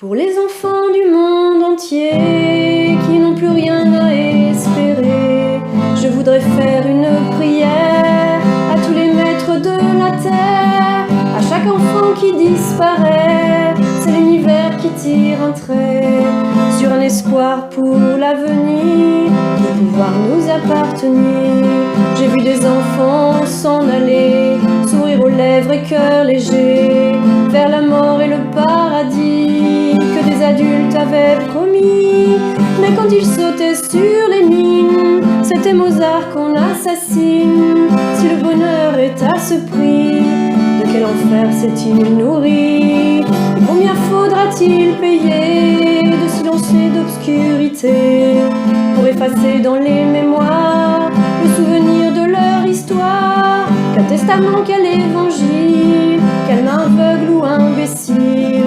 Pour les enfants du monde entier qui n'ont plus rien à espérer, je voudrais faire une prière à tous les maîtres de la terre, à chaque enfant qui disparaît. C'est l'univers qui tire un trait sur un espoir pour l'avenir, de pouvoir nous appartenir. J'ai vu des enfants s'en aller, sourire aux lèvres et cœur léger, vers la mort et le paradis que des adultes avaient promis. Mais quand ils sautaient sur les mines, c'était Mozart qu'on assassine. Si le bonheur est à ce prix, de quel enfer s'est-il nourri? Et combien faudra-t-il payer de silence et d'obscurité pour effacer dans les mémoires le souvenir de leur histoire? Quel testament, quel évangile, quelle main aveugle ou imbécile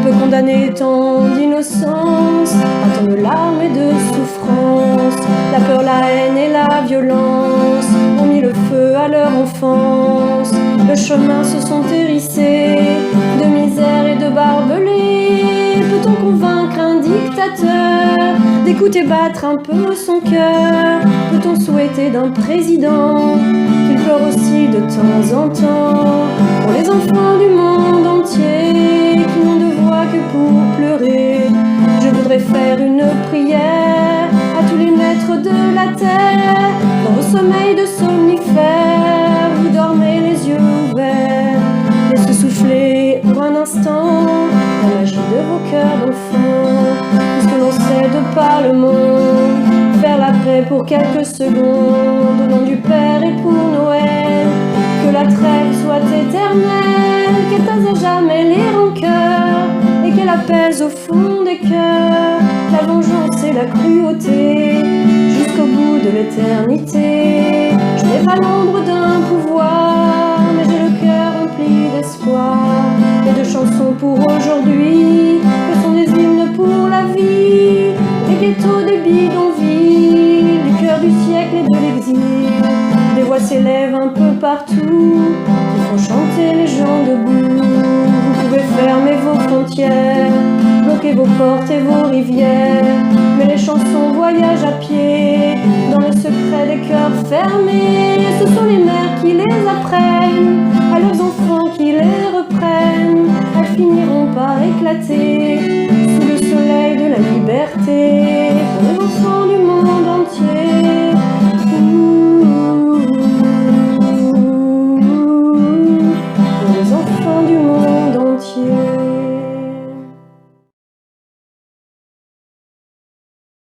peut condamner tant d'innocence à tant de larmes et de souffrance? La peur, la haine et la violence ont mis le feu à leur enfance. Le chemin se sont hérissés de misère et de barbelés. Peut-on convaincre un dictateur d'écouter battre un peu son cœur? Peut-on souhaiter d'un président qu'il pleure aussi de temps en temps? Pour les enfants du monde entier qui n'ont de voix que pour pleurer, je voudrais faire une prière à tous les maîtres de la terre. Dans vos sommeils de somnifères, vous dormez les yeux ouverts. Laissez souffler pour un instant la magie de vos cœurs d'enfants, puisque l'on sait de par le monde faire la paix pour quelques secondes. Au nom du Père et pour Noël, que la trêve soit éternelle, qu'elle taise à jamais les rancœurs et qu'elle apaise au fond des cœurs la vengeance et la cruauté jusqu'au bout de l'éternité. Je n'ai pas l'ombre d'un pouvoir, mais j'ai le cœur rempli d'espoir et de chansons pour aujourd'hui, que sont des hymnes pour la vie, des ghettos, des bidonvilles, du cœur du siècle et de l'exil. Des voix s'élèvent un peu partout qui font chanter les gens debout. Vous pouvez fermer vos frontières, bloquer vos portes et vos rivières, mais les chansons voyagent à pied dans le secret des cœurs fermés. Ce sont les mères qui les apprennent à leurs enfants qui les reprennent. Elles finiront par éclater sous le soleil de la liberté.